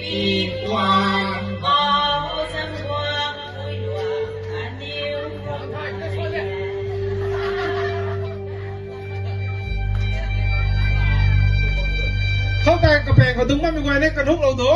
kỳ quan bao dân quang vui đùa an yêuเขาแต่กระเพงเขาถึงมันไม่ไหวในกระทุกเราตัว